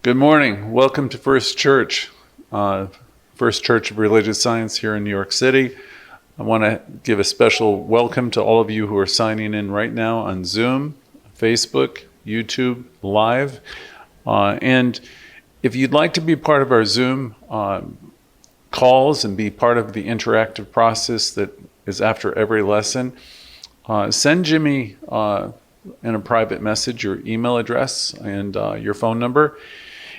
Good morning. Welcome to First Church, First Church of Religious Science here in New York City. I want to give a special welcome to all of you who are signing in right now on Zoom, Facebook, YouTube, Live. And if you'd like to be part of our Zoom calls and be part of the interactive process that is after every lesson, send Jimmy in a private message your email address and your phone number.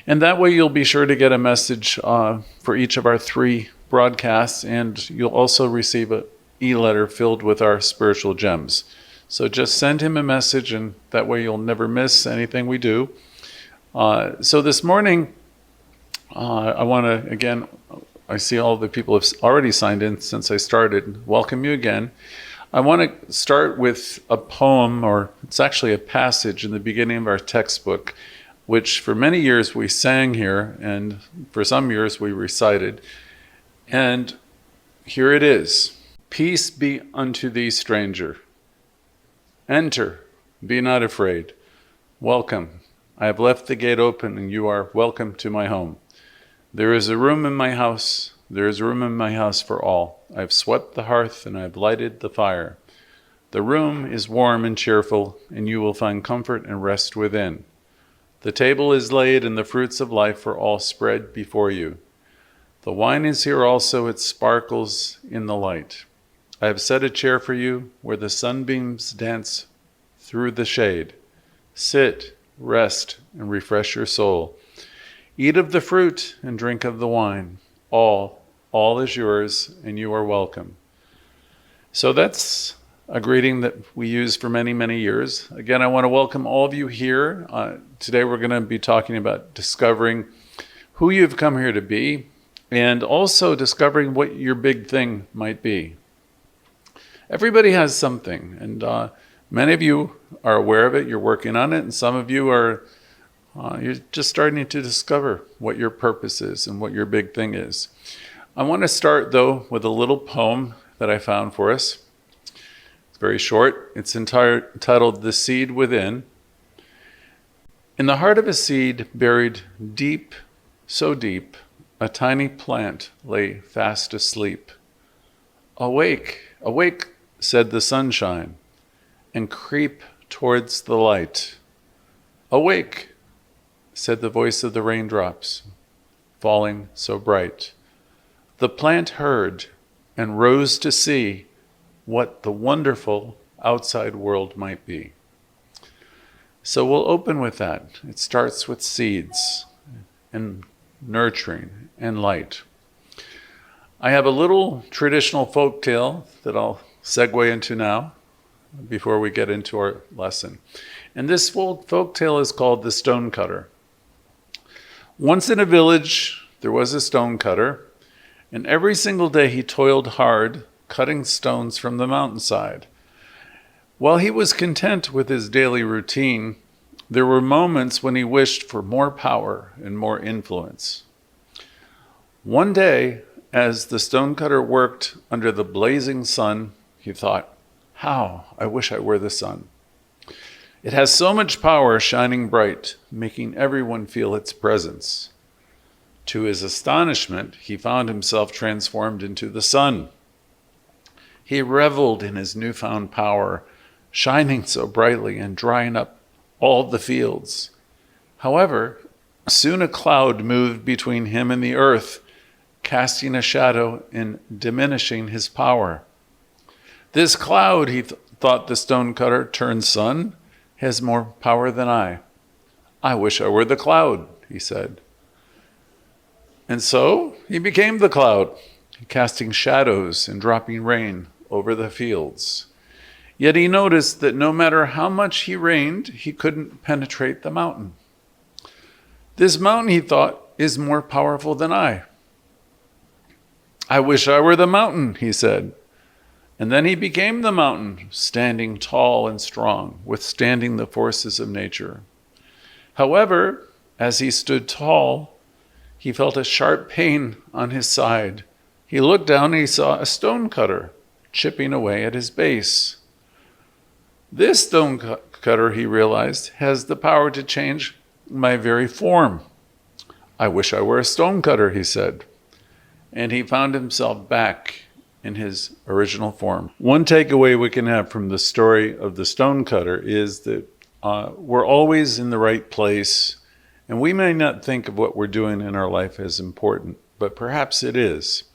And that way you'll be sure to get a message for each of our 3 broadcasts, and you'll also receive an e-letter filled with our spiritual gems. So just send him a message, and that way you'll never miss anything we do. So this morning, I want to, again, I see all the people have already signed in since I started. Welcome you again. I want to start with a poem, or it's actually a passage in the beginning of our textbook, which for many years we sang here, and for some years we recited. And here it is. Peace be unto thee, stranger. Enter, be not afraid. Welcome. I have left the gate open, and you are welcome to my home. There is a room in my house. There is room in my house for all. I have swept the hearth, and I have lighted the fire. The room is warm and cheerful, and you will find comfort and rest within. The table is laid, and the fruits of life are all spread before you. The wine is here also, it sparkles in the light. I have set a chair for you where the sunbeams dance through the shade. Sit, rest, and refresh your soul. Eat of the fruit and drink of the wine. All is yours, and you are welcome. So that's a greeting that we use for many, many years. Again, I want to welcome all of you here. Today we're going to be talking about discovering who you've come here to be, and also discovering what your big thing might be. Everybody has something, and many of you are aware of it, you're working on it, and some of you are you're just starting to discover what your purpose is and what your big thing is. I want to start, though, with a little poem that I found for us. Very short. It's entitled The Seed Within. In the heart of a seed buried deep, so deep, a tiny plant lay fast asleep. Awake, awake, said the sunshine, and creep towards the light. Awake, said the voice of the raindrops, falling so bright. The plant heard and rose to see what the wonderful outside world might be. So we'll open with that. It starts with seeds and nurturing and light. I have a little traditional folk tale that I'll segue into now before we get into our lesson. And this folk tale is called The Stonecutter. Once in a village, there was a stonecutter, and every single day he toiled hard cutting stones from the mountainside. While he was content with his daily routine, there were moments when he wished for more power and more influence. One day, as the stonecutter worked under the blazing sun, he thought, "How I wish I were the sun. It has so much power shining bright, making everyone feel its presence." To his astonishment, he found himself transformed into the sun. He reveled in his newfound power, shining so brightly and drying up all the fields. However, soon a cloud moved between him and the earth, casting a shadow and diminishing his power. This cloud, he thought the stonecutter turned sun, has more power than I. I wish I were the cloud, he said. And so he became the cloud, casting shadows and dropping rain over the fields. Yet he noticed that no matter how much he rained, he couldn't penetrate the mountain. This mountain, he thought, is more powerful than I. I wish I were the mountain, he said. And then he became the mountain, standing tall and strong, withstanding the forces of nature. However, as he stood tall, he felt a sharp pain on his side. He looked down and he saw a stonecutter chipping away at his base. This stonecutter, he realized, has the power to change my very form. I wish I were a stonecutter, he said. And he found himself back in his original form. One takeaway we can have from the story of the stonecutter is that we're always in the right place, and we may not think of what we're doing in our life as important, but perhaps it is.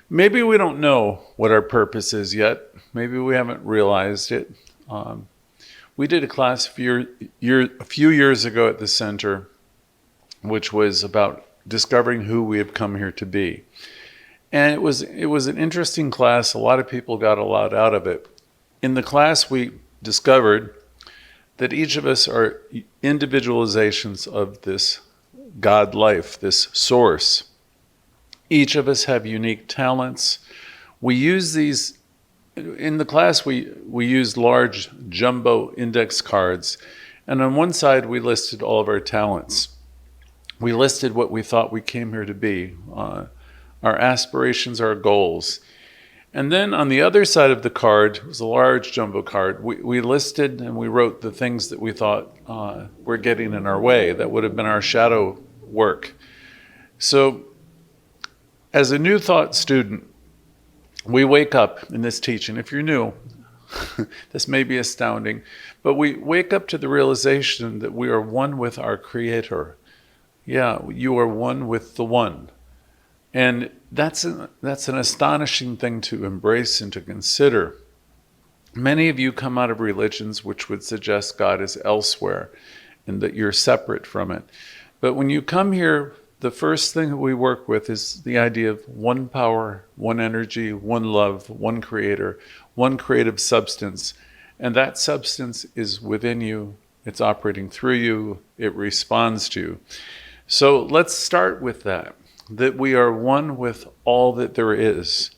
Maybe we don't know what our purpose is yet. Maybe we haven't realized it. We did a class a few years ago at the center, which was about discovering who we have come here to be. And it was an interesting class. A lot of people got a lot out of it. In the class, we discovered that each of us are individualizations of this God life, this source. Each of us have unique talents. We use these, in the class we used large jumbo index cards, and on one side we listed all of our talents. We listed what we thought we came here to be, our aspirations, our goals. And then on the other side of the card, it was a large jumbo card, we listed and we wrote the things that we thought were getting in our way, that would have been our shadow work. So as a New Thought student, we wake up in this teaching. If you're new, this may be astounding, but we wake up to the realization that we are one with our Creator. Yeah, you are one with the One. And that's an astonishing thing to embrace and to consider. Many of you come out of religions which would suggest God is elsewhere and that you're separate from it. But when you come here, the first thing that we work with is the idea of one power, one energy, one love, one creator, one creative substance. And that substance is within you. It's operating through you. It responds to you. So let's start with that we are one with all that there is.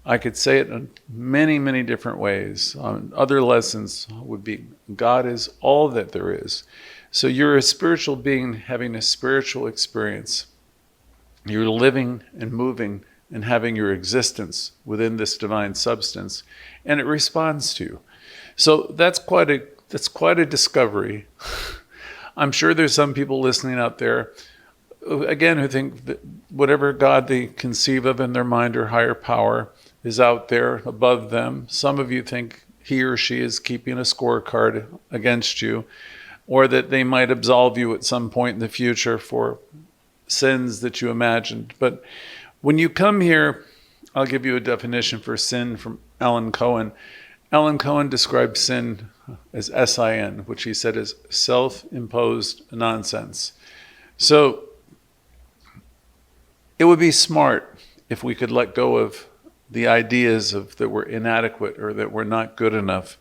I could say it in many, many different ways. Other lessons would be God is all that there is. So you're a spiritual being having a spiritual experience. You're living and moving and having your existence within this divine substance, and it responds to you. So that's quite a discovery. I'm sure there's some people listening out there, again, who think that whatever God they conceive of in their mind or higher power is out there above them. Some of you think he or she is keeping a scorecard against you, or that they might absolve you at some point in the future for sins that you imagined. But when you come here, I'll give you a definition for sin from Alan Cohen. Alan Cohen described sin as SIN, which he said is self-imposed nonsense. So it would be smart if we could let go of the ideas of that we're inadequate or that we're not good enough,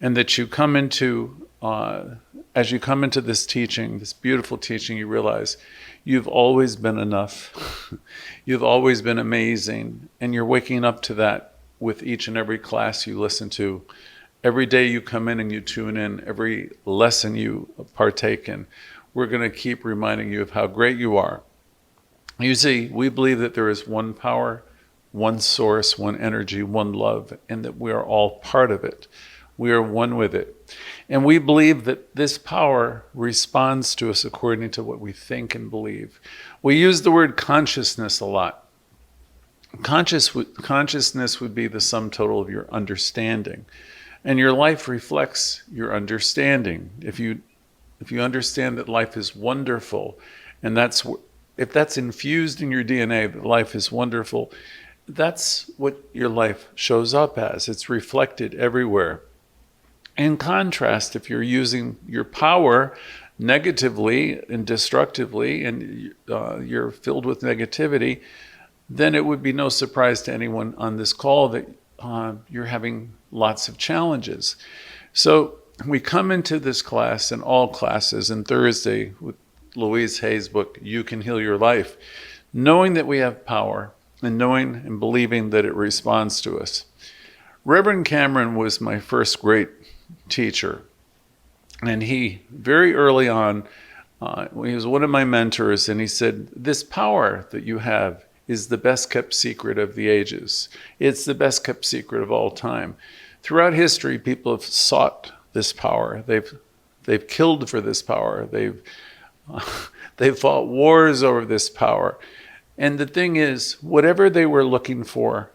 and that you come into, as you come into this teaching, this beautiful teaching, you realize you've always been enough. You've always been amazing, and you're waking up to that with each and every class you listen to. Every day you come in and you tune in, every lesson you partake in, we're going to keep reminding you of how great you are. You see, we believe that there is one power, one source, one energy, one love, and that we are all part of it. We are one with it. And we believe that this power responds to us according to what we think and believe. We use the word consciousness a lot. Consciousness would be the sum total of your understanding. And your life reflects your understanding. If you understand that life is wonderful, and if that's infused in your DNA, that life is wonderful, that's what your life shows up as. It's reflected everywhere. In contrast, if you're using your power negatively and destructively, and you're filled with negativity, then it would be no surprise to anyone on this call that you're having lots of challenges. So we come into this class and all classes, and Thursday with Louise Hay's book, You Can Heal Your Life, knowing that we have power and knowing and believing that it responds to us. Reverend Cameron was my first great teacher, and he, very early on, he was one of my mentors, and he said, this power that you have is the best kept secret of the ages. It's the best kept secret of all time. Throughout history, people have sought this power. They've killed for this power. They've They fought wars over this power. And the thing is, whatever they were looking for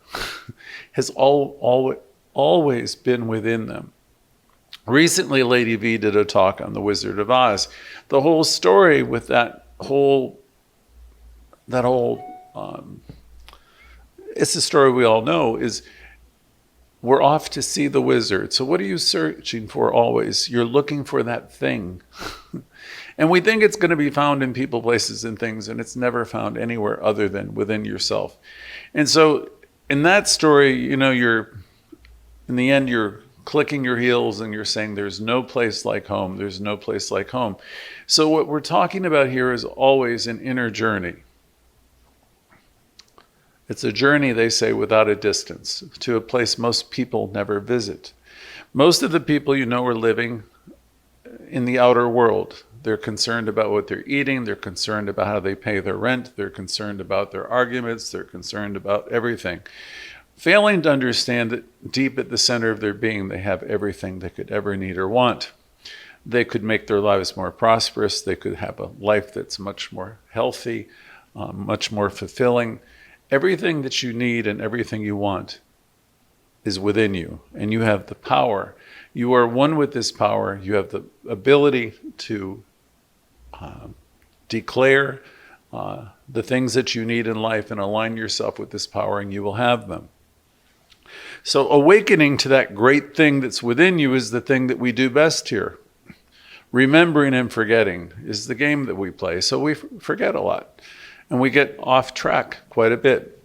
has always been within them. Recently, Lady V did a talk on The Wizard of Oz. The whole story with it's a story we all know, is we're off to see the wizard. So what are you searching for always? You're looking for that thing. And we think it's going to be found in people, places, and things, and it's never found anywhere other than within yourself. And so in that story, in the end, you're clicking your heels and you're saying there's no place like home. There's no place like home. So what we're talking about here is always an inner journey. It's a journey, they say, without a distance, to a place most people never visit. Most of the people are living in the outer world. They're concerned about what they're eating. They're concerned about how they pay their rent. They're concerned about their arguments. They're concerned about everything. Failing to understand that deep at the center of their being, they have everything they could ever need or want. They could make their lives more prosperous. They could have a life that's much more healthy, much more fulfilling. Everything that you need and everything you want is within you, and you have the power. You are one with this power. You have the ability to declare the things that you need in life and align yourself with this power, and you will have them. So awakening to that great thing that's within you is the thing that we do best here. Remembering and forgetting is the game that we play. So we forget a lot. And we get off track quite a bit.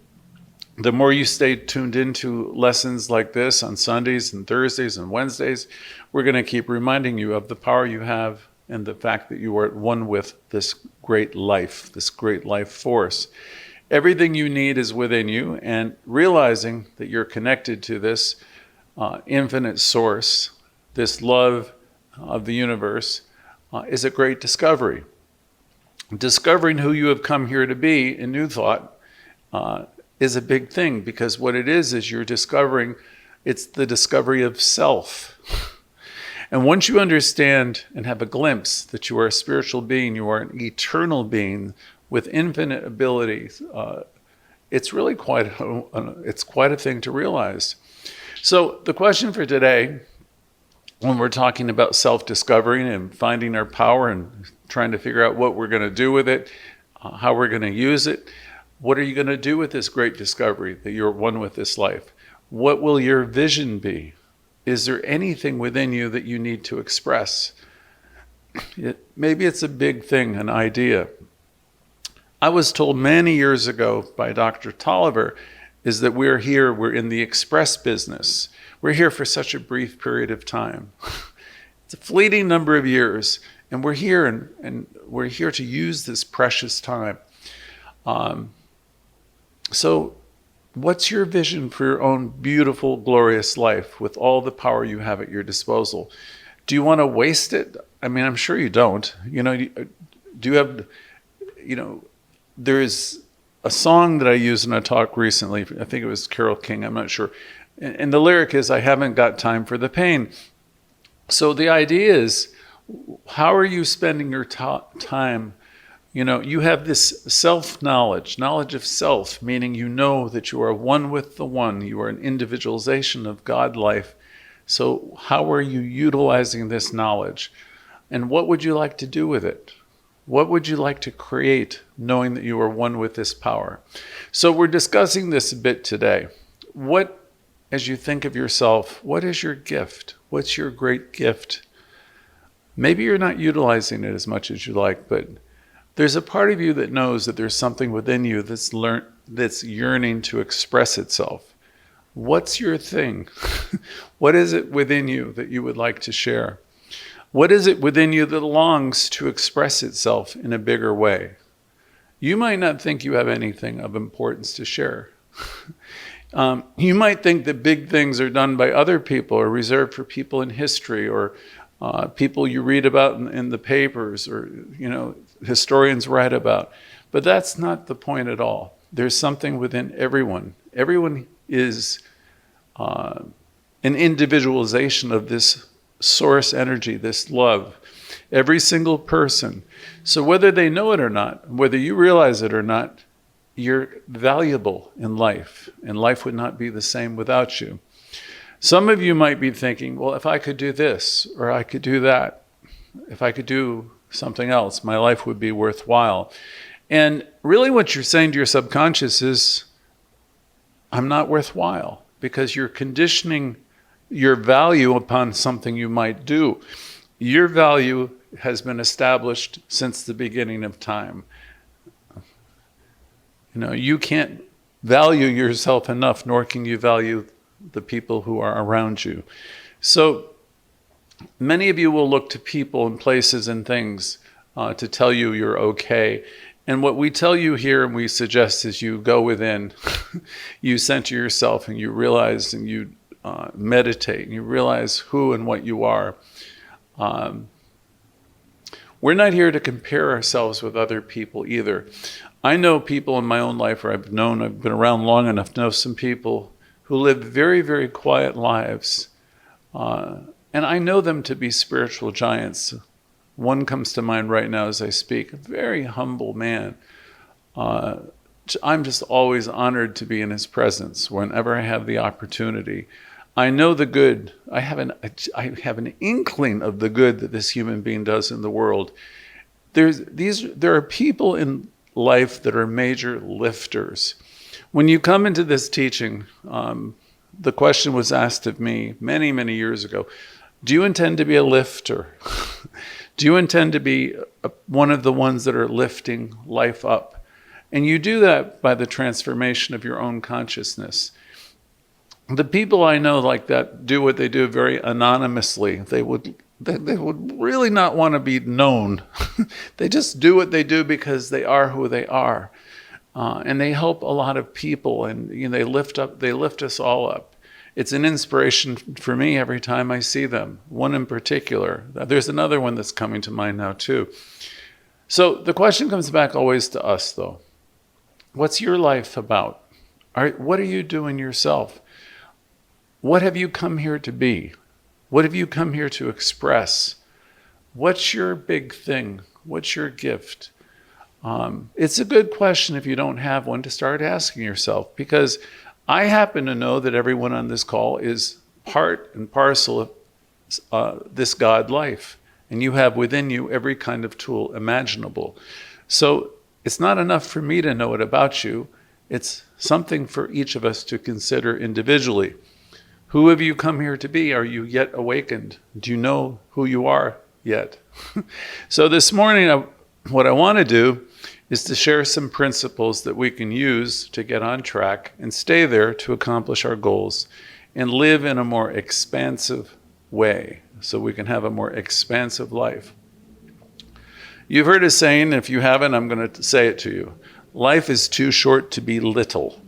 The more you stay tuned into lessons like this on Sundays and Thursdays and Wednesdays, we're going to keep reminding you of the power you have and the fact that you are at one with this great life force. Everything you need is within you, and realizing that you're connected to this infinite source, this love of the universe, is a great discovery. Discovering who you have come here to be in New Thought is a big thing, because what it is you're discovering, it's the discovery of self. And once you understand and have a glimpse that you are a spiritual being, you are an eternal being with infinite abilities, it's really quite a thing to realize. So the question for today, when we're talking about self-discovering and finding our power and trying to figure out what we're going to do with it, how we're going to use it, what are you going to do with this great discovery that you're one with this life? What will your vision be? Is there anything within you that you need to express? Maybe it's a big thing, an idea. I was told many years ago by Dr. Tolliver is that we're in the express business. We're here for such a brief period of time. It's a fleeting number of years, and we're here, and we're here to use this precious time. So what's your vision for your own beautiful, glorious life with all the power you have at your disposal? Do you want to waste it? I mean, I'm sure you don't. Do you have, there's a song that I used in a talk recently. I think it was Carole King, I'm not sure. And the lyric is, I haven't got time for the pain. So the idea is, how are you spending your time? You have this self-knowledge, knowledge of self, meaning you know that you are one with the one. You are an individualization of God life. So how are you utilizing this knowledge? And what would you like to do with it? What would you like to create, knowing that you are one with this power? So we're discussing this a bit today. As you think of yourself, what is your gift? What's your great gift? Maybe you're not utilizing it as much as you like, but there's a part of you that knows that there's something within you that's yearning to express itself. What's your thing? What is it within you that you would like to share? What is it within you that longs to express itself in a bigger way? You might not think you have anything of importance to share. You might think that big things are done by other people or reserved for people in history or people you read about in the papers or, historians write about. But that's not the point at all. There's something within everyone. Everyone is an individualization of this source energy, this love. Every single person. So whether they know it or not, whether you realize it or not, you're valuable in life, and life would not be the same without you. Some of you might be thinking, well, if I could do this, or I could do that, if I could do something else, my life would be worthwhile. And really what you're saying to your subconscious is, I'm not worthwhile, because you're conditioning your value upon something you might do. Your value has been established since the beginning of time. You can't value yourself enough, nor can you value the people who are around you. So many of you will look to people and places and things to tell you you're okay. And what we tell you here and we suggest is you go within, you center yourself, and you realize, and you meditate, and you realize who and what you are. We're not here to compare ourselves with other people either. I know people in my own life, or I've been around long enough to know some people who live very, very quiet lives. And I know them to be spiritual giants. One comes to mind right now as I speak, a very humble man. I'm just always honored to be in his presence whenever I have the opportunity. I know the good. I have an inkling of the good that this human being does in the world. There are people in life that are major lifters. When you come into this teaching, the question was asked of me many, many years ago, do you intend to be a lifter? Do you intend to be one of the ones that are lifting life up? And you do that by the transformation of your own consciousness. The people I know like that do what they do very anonymously. They would really not want to be known. They just do what they do because they are who they are. And they help a lot of people, and they lift us all up. It's an inspiration for me every time I see them, one in particular. There's another one that's coming to mind now too. So the question comes back always to us though. What's your life about? What are you doing yourself? What have you come here to be? What have you come here to express? What's your big thing? What's your gift? It's a good question if you don't have one to start asking yourself, because I happen to know that everyone on this call is part and parcel of this God life, and you have within you every kind of tool imaginable. So it's not enough for me to know it about you. It's something for each of us to consider individually. Who have you come here to be? Are you yet awakened? Do you know who you are yet? So this morning, what I want to do is to share some principles that we can use to get on track and stay there to accomplish our goals and live in a more expansive way so we can have a more expansive life. You've heard a saying, if you haven't, I'm going to say it to you. Life is too short to be little.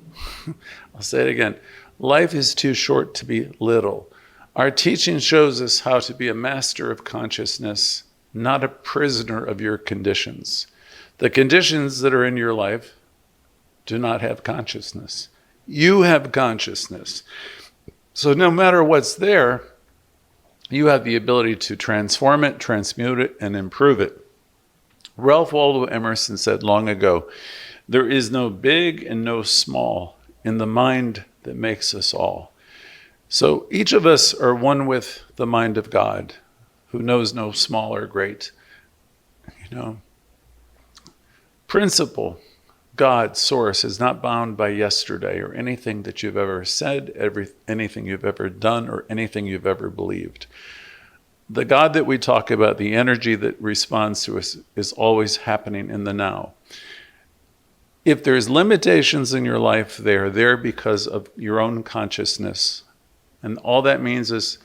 I'll say it again. Life is too short to be little. Our teaching shows us how to be a master of consciousness, not a prisoner of your conditions. The conditions that are in your life do not have consciousness. You have consciousness. So no matter what's there, you have the ability to transform it, transmute it, and improve it. Ralph Waldo Emerson said long ago, there is no big and no small in the mind that makes us all. So each of us are one with the mind of God, who knows no small or great. Principle, God, source, is not bound by yesterday or anything that you've ever said, anything you've ever done, or anything you've ever believed. The God that we talk about, the energy that responds to us, is always happening in the now. If there's limitations in your life, they are there because of your own consciousness. And all that means is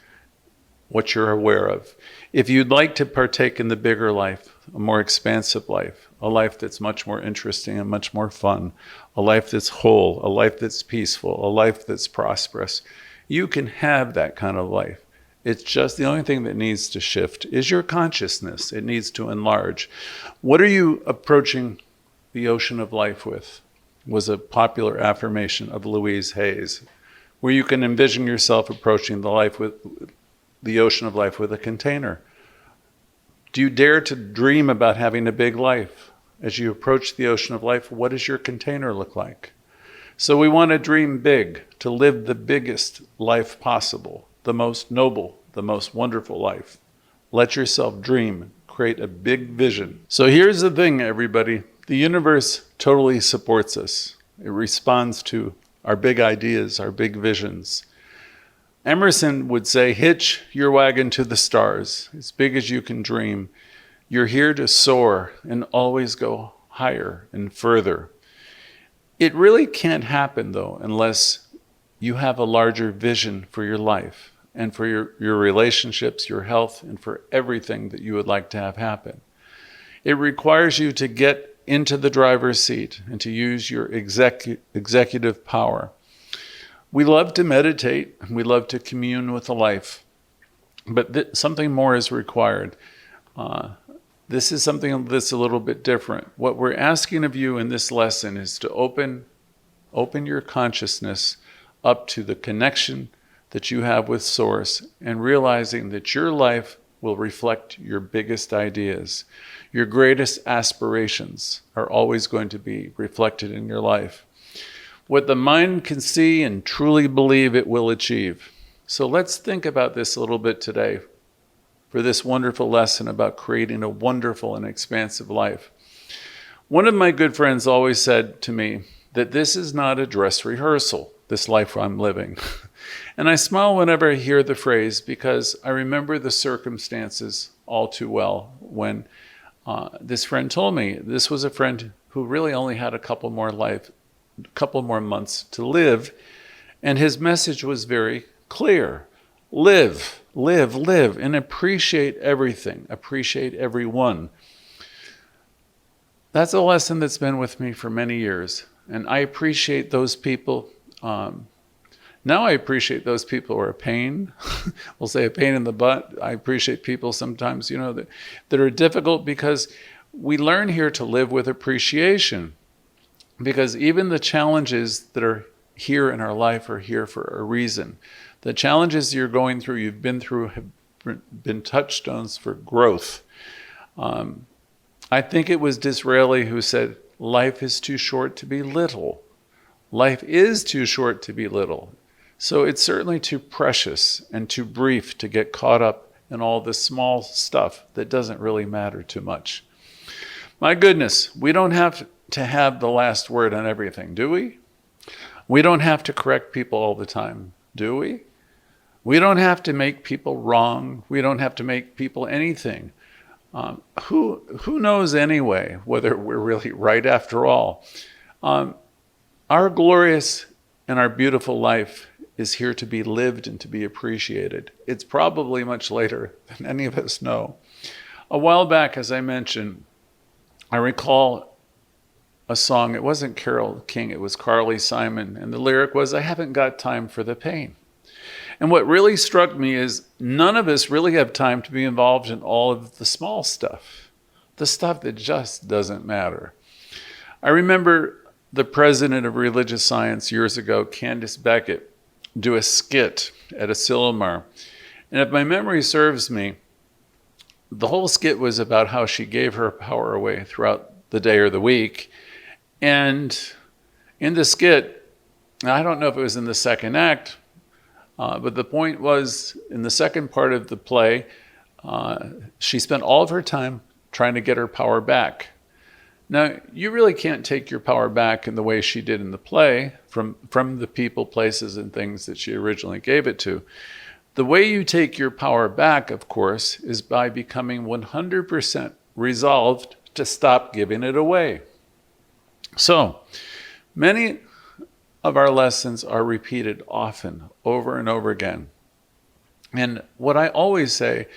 what you're aware of. If you'd like to partake in the bigger life, a more expansive life, a life that's much more interesting and much more fun, a life that's whole, a life that's peaceful, a life that's prosperous, you can have that kind of life. It's just the only thing that needs to shift is your consciousness. It needs to enlarge. What are you approaching the ocean of life with? Was a popular affirmation of Louise Hayes, where you can envision yourself approaching the ocean of life with a container. Do you dare to dream about having a big life? As you approach the ocean of life, what does your container look like? So we want to dream big, to live the biggest life possible, the most noble, the most wonderful life. Let yourself dream, create a big vision. So here's the thing, everybody. The universe totally supports us. It responds to our big ideas, our big visions. Emerson would say, hitch your wagon to the stars, as big as you can dream. You're here to soar and always go higher and further. It really can't happen, though, unless you have a larger vision for your life and for your relationships, your health, and for everything that you would like to have happen. It requires you to get into the driver's seat and to use your executive power. We love to meditate, and we love to commune with the life, but something more is required. This is something that's a little bit different. What we're asking of you in this lesson is to open your consciousness up to the connection that you have with Source, and realizing that your life will reflect your biggest ideas. Your greatest aspirations are always going to be reflected in your life. What the mind can see and truly believe, it will achieve. So let's think about this a little bit today for this wonderful lesson about creating a wonderful and expansive life. One of my good friends always said to me that this is not a dress rehearsal, this life I'm living. And I smile whenever I hear the phrase, because I remember the circumstances all too well when this friend told me. This was a friend who really only had a couple more months to live, and his message was very clear. Live, live, live, and appreciate everything, appreciate everyone. That's a lesson that's been with me for many years, and I appreciate those people. Now I appreciate those people who are a pain. We'll say a pain in the butt. I appreciate people sometimes, that are difficult, because we learn here to live with appreciation. Because even the challenges that are here in our life are here for a reason. The challenges you're going through, you've been through, have been touchstones for growth. I think it was Disraeli who said, life is too short to be little. Life is too short to be little. So it's certainly too precious and too brief to get caught up in all the small stuff that doesn't really matter too much. My goodness, we don't have to have the last word on everything, do we? We don't have to correct people all the time, do we? We don't have to make people wrong. We don't have to make people anything. Who knows anyway whether we're really right after all? Our glorious and our beautiful life is here to be lived and to be appreciated. It's probably much later than any of us know. A while back, as I mentioned, I recall a song. It wasn't Carole King, it was Carly Simon, and the lyric was, I haven't got time for the pain. And what really struck me is none of us really have time to be involved in all of the small stuff, the stuff that just doesn't matter. I remember the president of religious science years ago, Candace Beckett, do a skit at a Silmar. And if my memory serves me, the whole skit was about how she gave her power away throughout the day or the week. And in the skit, I don't know if it was in the second act, but the point was, in the second part of the play, she spent all of her time trying to get her power back. Now, you really can't take your power back in the way she did in the play from the people, places, and things that she originally gave it to. The way you take your power back, of course, is by becoming 100% resolved to stop giving it away. So, many of our lessons are repeated often, over and over again. And what I always say,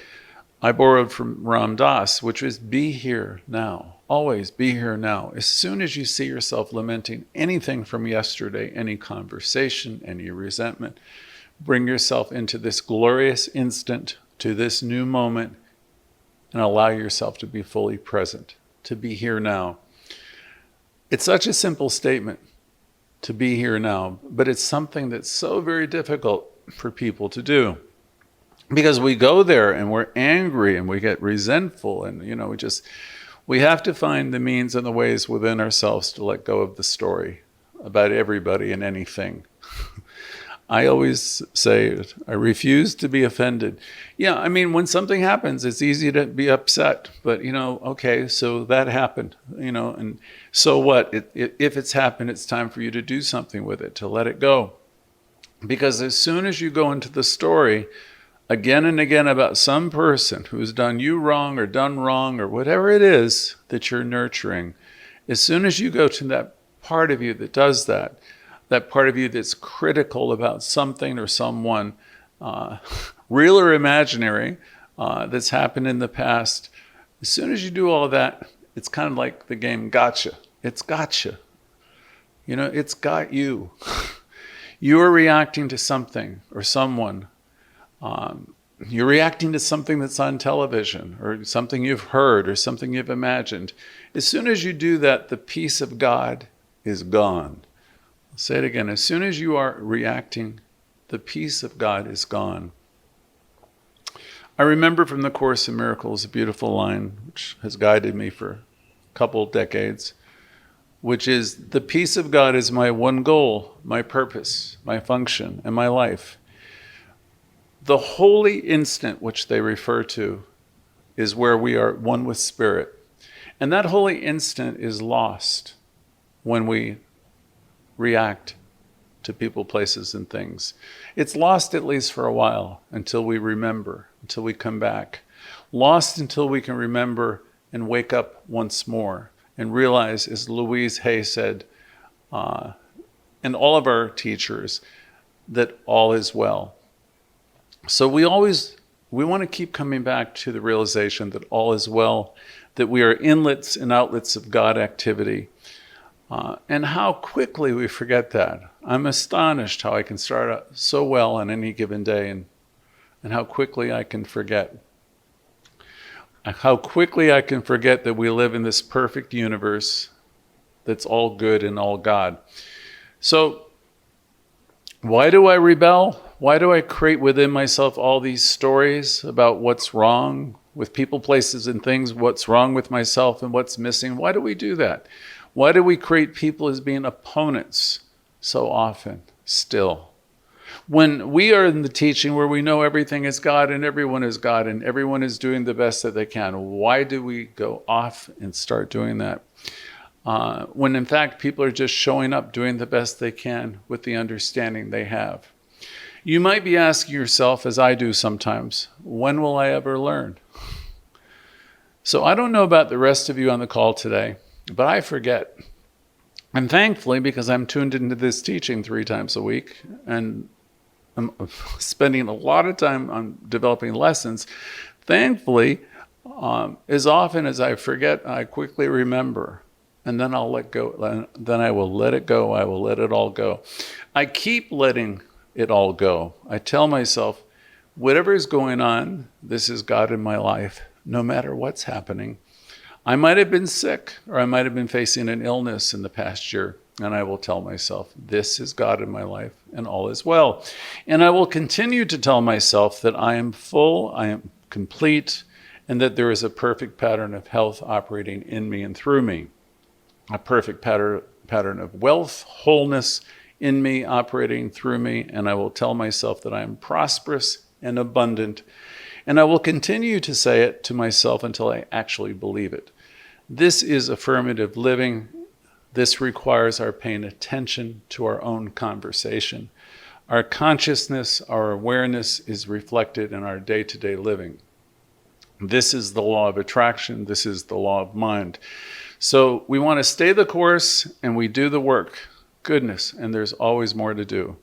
I borrowed from Ram Dass, which was be here now. Always be here now. As soon as you see yourself lamenting anything from yesterday, any conversation, any resentment, bring yourself into this glorious instant, to this new moment, and allow yourself to be fully present, to be here now. It's such a simple statement, to be here now, but it's something that's so very difficult for people to do. Because we go there and we're angry and we get resentful, and we have to find the means and the ways within ourselves to let go of the story about everybody and anything. I always say, I refuse to be offended. Yeah, I mean, when something happens, it's easy to be upset. But, okay, so that happened, and so what? If it's happened, it's time for you to do something with it, to let it go. Because as soon as you go into the story again and again about some person who's done you wrong or done wrong or whatever it is that you're nurturing, as soon as you go to that part of you that does that part of you that's critical about something or someone, real or imaginary, that's happened in the past, as soon as you do all that, it's kind of like the game gotcha. It's gotcha. It's got you. You are reacting to something or someone. You're reacting to something that's on television or something you've heard or something you've imagined. As soon as you do that, the peace of God is gone. I'll say it again. As soon as you are reacting, the peace of God is gone. I remember from the Course in Miracles a beautiful line which has guided me for a couple decades, which is, the peace of God is my one goal, my purpose, my function, and my life. The holy instant which they refer to is where we are one with Spirit. And that holy instant is lost when we react to people, places, and things. It's lost at least for a while until we remember, until we come back. Lost until we can remember and wake up once more and realize, as Louise Hay said, and all of our teachers, that all is well. So we want to keep coming back to the realization that all is well, that we are inlets and outlets of God activity. And how quickly we forget that. I'm astonished how I can start out so well on any given day and how quickly I can forget. How quickly I can forget that we live in this perfect universe that's all good and all God. So why do I rebel? Why do I create within myself all these stories about what's wrong with people, places, and things, what's wrong with myself and what's missing? Why do we do that? Why do we create people as being opponents so often still? When we are in the teaching where we know everything is God and everyone is God and everyone is doing the best that they can, why do we go off and start doing that? When in fact people are just showing up doing the best they can with the understanding they have. You might be asking yourself, as I do sometimes, when will I ever learn? So I don't know about the rest of you on the call today, but I forget. And thankfully, because I'm tuned into this teaching 3 times a week, and I'm spending a lot of time on developing lessons, thankfully, as often as I forget, I quickly remember. And then I'll let go. Then I will let it go. I will let it all go. I keep letting it all go. I tell myself, whatever is going on, this is God in my life, no matter what's happening. I might have been sick, or I might have been facing an illness in the past year, and I will tell myself, this is God in my life, and all is well. And I will continue to tell myself that I am full, I am complete, and that there is a perfect pattern of health operating in me and through me. A perfect pattern of wealth, wholeness in me, operating through me, and I will tell myself that I am prosperous and abundant, and I will continue to say it to myself until I actually believe it. This is affirmative living. This requires our paying attention to our own conversation. Our consciousness, our awareness is reflected in our day-to-day living. This is the law of attraction. This is the law of mind. So we want to stay the course and we do the work. Goodness, and there's always more to do.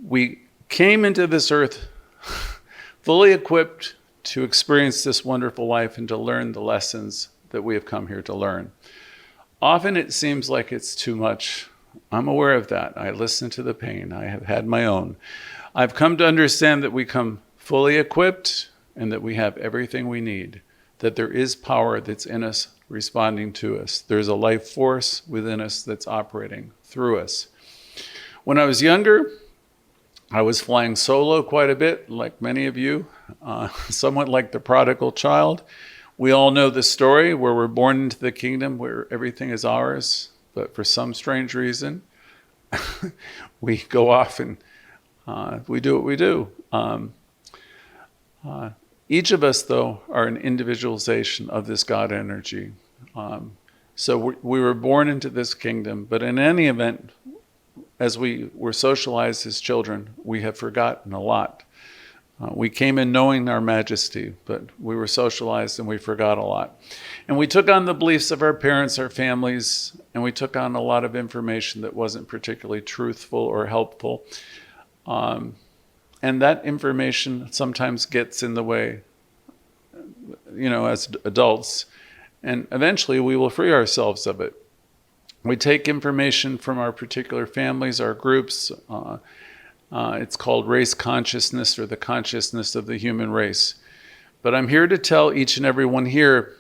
We came into this earth fully equipped to experience this wonderful life and to learn the lessons that we have come here to learn. Often it seems like it's too much. I'm aware of that. I listen to the pain. I have had my own. I've come to understand that we come fully equipped and that we have everything we need, that there is power that's in us responding to us. There's a life force within us that's operating through us. When I was younger, I was flying solo quite a bit, like many of you. somewhat like the prodigal child. We all know the story where we're born into the kingdom where everything is ours, but for some strange reason, we go off and we do what we do. Each of us, though, are an individualization of this God energy. So we were born into this kingdom, but in any event, as we were socialized as children, we have forgotten a lot. We came in knowing our majesty, but we were socialized and we forgot a lot. And we took on the beliefs of our parents, our families, and we took on a lot of information that wasn't particularly truthful or helpful. And that information sometimes gets in the way, as adults, and eventually we will free ourselves of it. We take information from our particular families, our groups. It's called race consciousness, or the consciousness of the human race. But I'm here to tell each and every one here,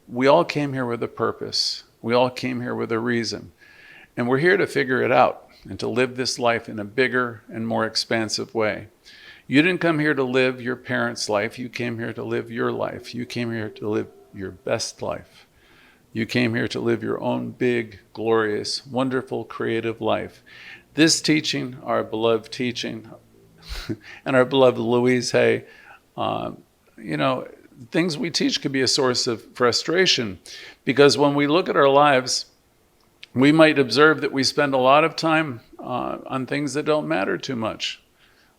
we all came here with a purpose. We all came here with a reason. And we're here to figure it out and to live this life in a bigger and more expansive way. You didn't come here to live your parents' life. You came here to live your life. You came here to live your best life. You came here to live your own big, glorious, wonderful, creative life. This teaching, our beloved teaching, and our beloved Louise, things we teach could be a source of frustration, because when we look at our lives, we might observe that we spend a lot of time on things that don't matter too much.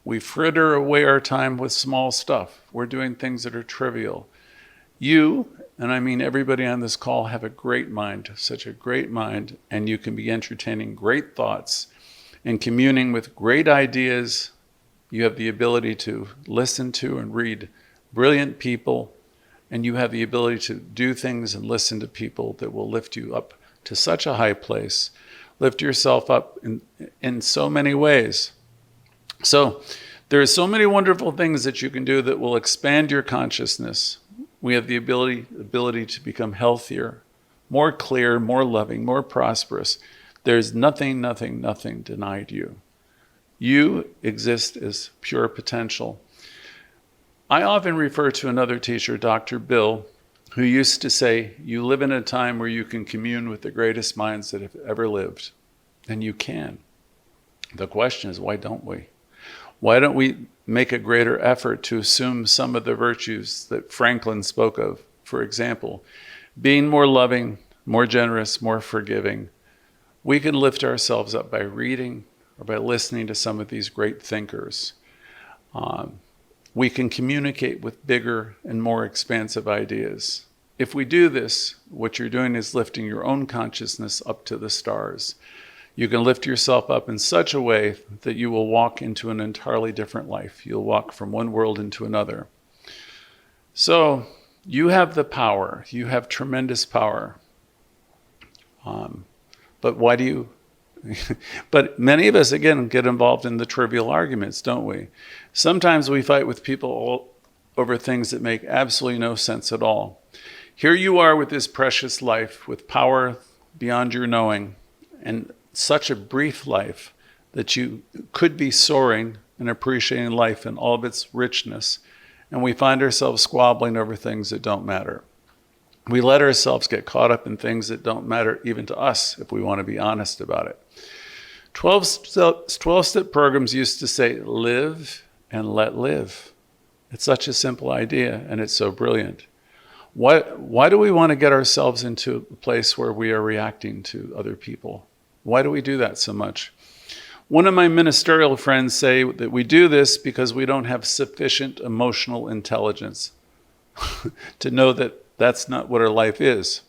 We fritter away our time with small stuff. We're doing things that are trivial. You, and I mean everybody on this call, have a great mind, such a great mind, and you can be entertaining great thoughts and communing with great ideas. You have the ability to listen to and read brilliant people, and you have the ability to do things and listen to people that will lift you up to such a high place, lift yourself up in so many ways. So there are so many wonderful things that you can do that will expand your consciousness. We have the ability to become healthier, more clear, more loving, more prosperous. There's nothing denied you. You exist as pure potential. I often refer to another teacher, Dr. Bill, who used to say, you live in a time where you can commune with the greatest minds that have ever lived. And you can. The question is, why don't we? Why don't we make a greater effort to assume some of the virtues that Franklin spoke of? For example, being more loving, more generous, more forgiving. We can lift ourselves up by reading or by listening to some of these great thinkers. We can communicate with bigger and more expansive ideas. If we do this, what you're doing is lifting your own consciousness up to the stars. You can lift yourself up in such a way that you will walk into an entirely different life. You'll walk from one world into another. So you have the power. You have tremendous power. But why do you? But many of us, again, get involved in the trivial arguments, don't we? Sometimes we fight with people over things that make absolutely no sense at all. Here you are with this precious life, with power beyond your knowing, and such a brief life that you could be soaring and appreciating life in all of its richness, and we find ourselves squabbling over things that don't matter. We let ourselves get caught up in things that don't matter even to us, if we want to be honest about it. 12-step programs used to say, live and let live. It's such a simple idea, and it's so brilliant. Why do we want to get ourselves into a place where we are reacting to other people? Why do we do that so much? One of my ministerial friends say that we do this because we don't have sufficient emotional intelligence to know that that's not what our life is.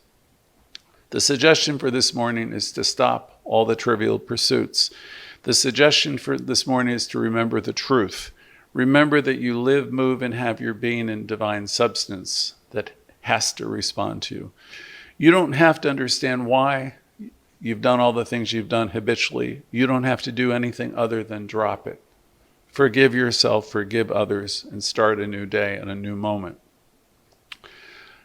The suggestion for this morning is to stop all the trivial pursuits. The suggestion for this morning is to remember the truth. Remember that you live, move, and have your being in divine substance that has to respond to you. You don't have to understand why you've done all the things you've done habitually. You don't have to do anything other than drop it. Forgive yourself, forgive others, and start a new day and a new moment.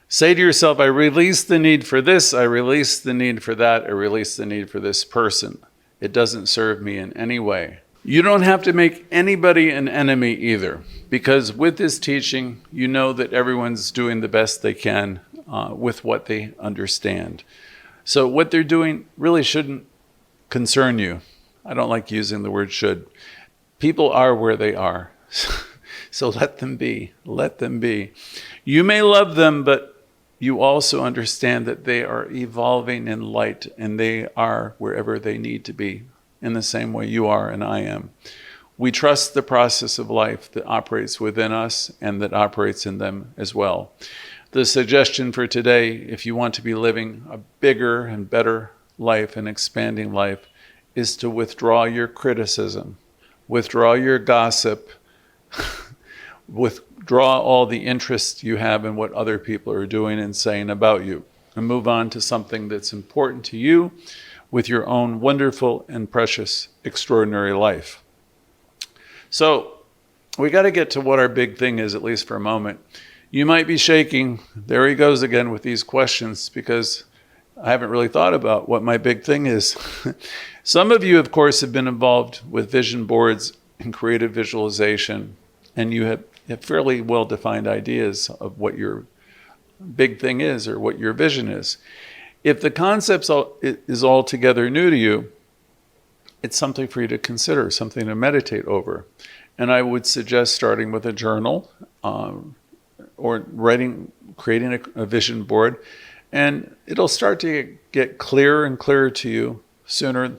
Say to yourself, I release the need for this, I release the need for that, I release the need for this person. It doesn't serve me in any way. You don't have to make anybody an enemy either, because with this teaching, you know that everyone's doing the best they can with what they understand. So what they're doing really shouldn't concern you. I don't like using the word should. People are where they are. So let them be. Let them be. You may love them, but you also understand that they are evolving in light, and they are wherever they need to be, in the same way you are and I am. We trust the process of life that operates within us and that operates in them as well. The suggestion for today, if you want to be living a bigger and better life, an expanding life, is to withdraw your criticism, withdraw your gossip, withdraw all the interest you have in what other people are doing and saying about you, and move on to something that's important to you with your own wonderful and precious, extraordinary life. So we got to get to what our big thing is, at least for a moment. You might be shaking. There he goes again with these questions, because I haven't really thought about what my big thing is. Some of you, of course, have been involved with vision boards and creative visualization, and you have fairly well-defined ideas of what your big thing is or what your vision is. If the concept is altogether new to you, it's something for you to consider, something to meditate over. And I would suggest starting with a journal or creating a vision board, and it'll start to get clearer and clearer to you sooner.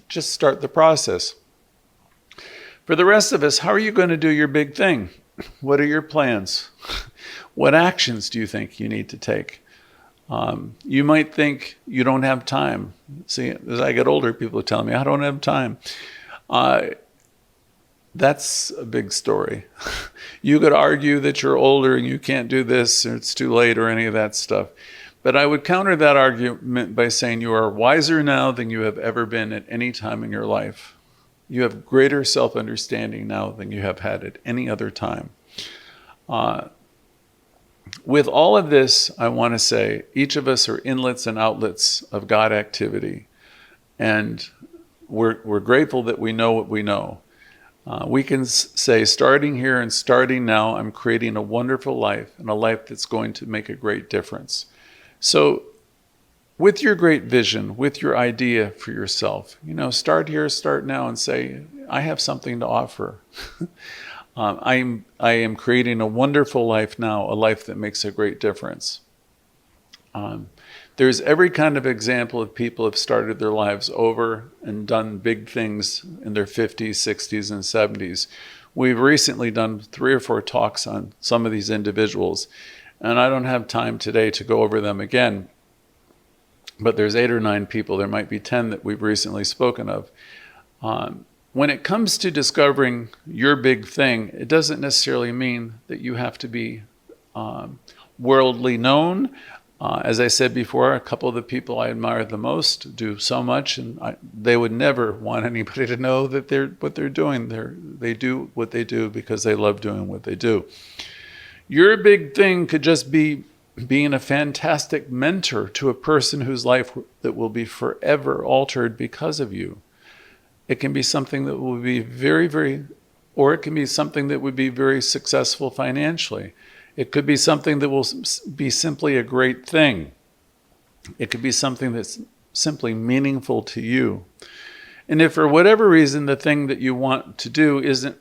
Just start the process. For the rest of us, how are you going to do your big thing? What are your plans? What actions do you think you need to take? You might think you don't have time. See, as I get older, people are telling me, I don't have time. That's a big story. You could argue that you're older and you can't do this, or it's too late, or any of that stuff. But I would counter that argument by saying you are wiser now than you have ever been at any time in your life. You have greater self-understanding now than you have had at any other time. With all of this, I want to say each of us are inlets and outlets of God activity. And we're grateful that we know what we know. We can say, starting here and starting now, I'm creating a wonderful life, and a life that's going to make a great difference. So with your great vision, with your idea for yourself, start here, start now, and say, I have something to offer. I am creating a wonderful life now, a life that makes a great difference. There's every kind of example of people who have started their lives over and done big things in their 50s, 60s, and 70s. We've recently done 3 or 4 talks on some of these individuals, and I don't have time today to go over them again, but there's 8 or 9 people, there might be 10 that we've recently spoken of. When it comes to discovering your big thing, it doesn't necessarily mean that you have to be worldly known. As I said before, a couple of the people I admire the most do so much, and they would never want anybody to know that what they're doing. They do what they do because they love doing what they do. Your big thing could just be being a fantastic mentor to a person whose life that will be forever altered because of you. It can be something that will be or it can be something that would be very successful financially. It could be something that will be simply a great thing. It could be something that's simply meaningful to you. And if for whatever reason the thing that you want to do isn't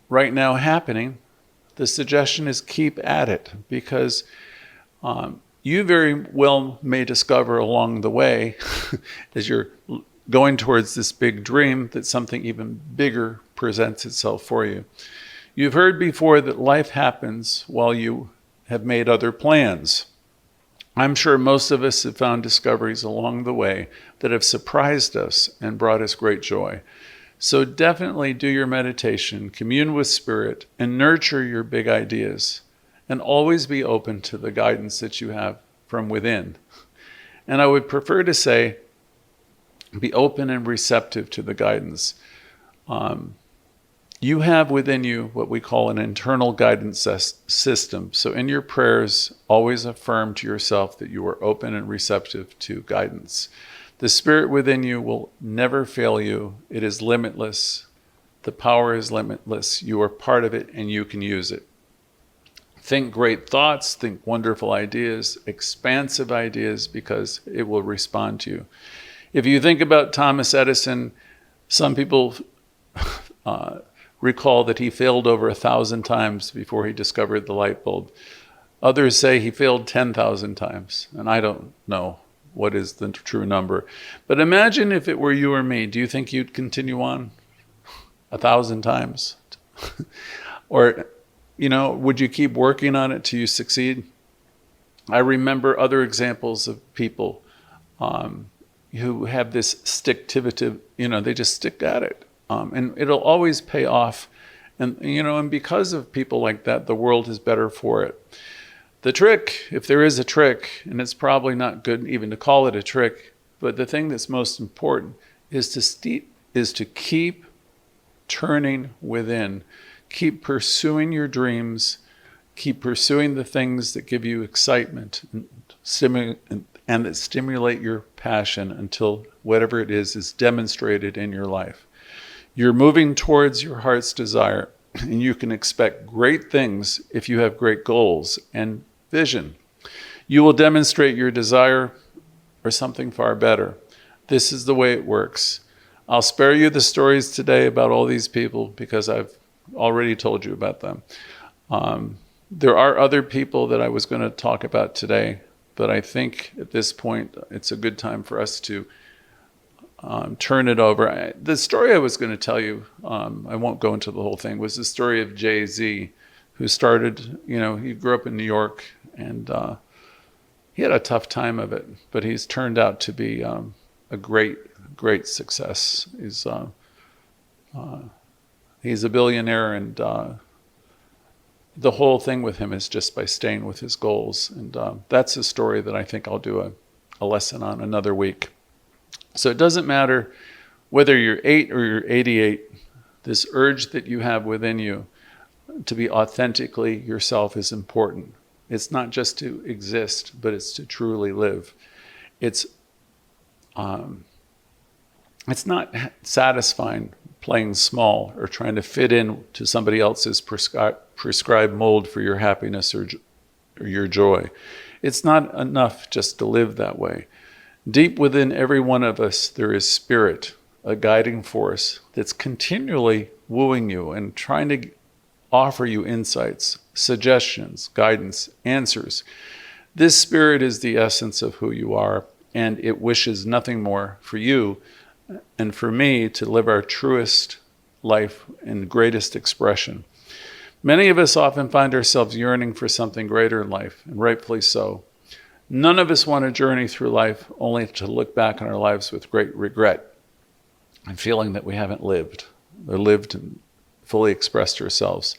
right now happening, the suggestion is keep at it, because you very well may discover along the way, as you're going towards this big dream, that something even bigger presents itself for you. You've heard before that life happens while you have made other plans. I'm sure most of us have found discoveries along the way that have surprised us and brought us great joy. So definitely do your meditation, commune with Spirit, and nurture your big ideas. And always be open to the guidance that you have from within. And I would prefer to say, be open and receptive to the guidance. You have within you what we call an internal guidance system. So in your prayers, always affirm to yourself that you are open and receptive to guidance. The spirit within you will never fail you. It is limitless. The power is limitless. You are part of it and you can use it. Think great thoughts, think wonderful ideas, expansive ideas, because it will respond to you. If you think about Thomas Edison, some people recall that he failed over 1,000 times before he discovered the light bulb. Others say he failed 10,000 times, and I don't know what is the true number. But imagine if it were you or me. Do you think you'd continue on 1,000 times? Or, would you keep working on it till you succeed? I remember other examples of people who have this stick-to-it, they just stick at it. And it'll always pay off. And because of people like that, the world is better for it. The trick, if there is a trick, and it's probably not good even to call it a trick, but the thing that's most important is to keep turning within. Keep pursuing your dreams. Keep pursuing the things that give you excitement and that stimulate your passion until whatever it is demonstrated in your life. You're moving towards your heart's desire, and you can expect great things if you have great goals and vision. You will demonstrate your desire or something far better. This is the way it works. I'll spare you the stories today about all these people because I've already told you about them. There are other people that I was going to talk about today, but I think at this point it's a good time for us to turn it over. The story I was going to tell you, I won't go into the whole thing, was the story of Jay-Z, who started, he grew up in New York, and he had a tough time of it, but he's turned out to be a great success. He's a billionaire, and the whole thing with him is just by staying with his goals. And that's a story that I think I'll do a lesson on another week. So it doesn't matter whether you're 8 or you're 88, this urge that you have within you to be authentically yourself is important. It's not just to exist, but it's to truly live. It's not satisfying playing small or trying to fit in to somebody else's prescribed mold for your happiness or your joy. It's not enough just to live that way. Deep within every one of us, there is spirit, a guiding force that's continually wooing you and trying to offer you insights, suggestions, guidance, answers. This spirit is the essence of who you are, and it wishes nothing more for you and for me to live our truest life in greatest expression. Many of us often find ourselves yearning for something greater in life, and rightfully so. None of us want to journey through life only to look back on our lives with great regret and feeling that we haven't lived and fully expressed ourselves.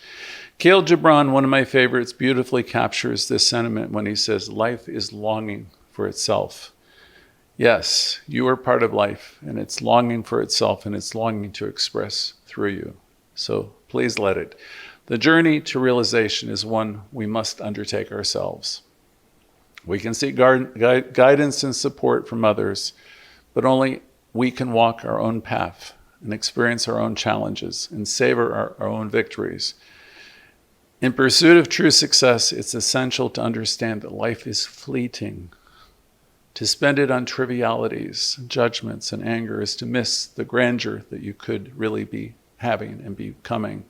Khalil Gibran, one of my favorites, beautifully captures this sentiment when he says, life is longing for itself. Yes, you are part of life, and it's longing for itself, and it's longing to express through you. So please let it. The journey to realization is one we must undertake ourselves. We can seek guidance and support from others, but only we can walk our own path and experience our own challenges and savor our own victories. In pursuit of true success, it's essential to understand that life is fleeting. To spend it on trivialities, judgments, and anger is to miss the grandeur that you could really be having and becoming.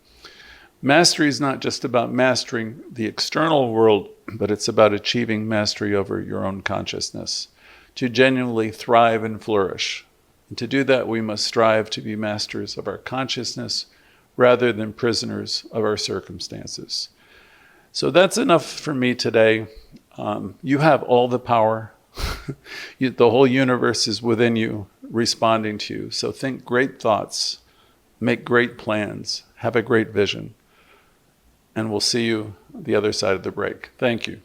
Mastery is not just about mastering the external world, but it's about achieving mastery over your own consciousness, to genuinely thrive and flourish. And to do that, we must strive to be masters of our consciousness rather than prisoners of our circumstances. So that's enough for me today. You have all the power. The whole universe is within you, responding to you. So think great thoughts, make great plans, have a great vision. And we'll see you the other side of the break. Thank you.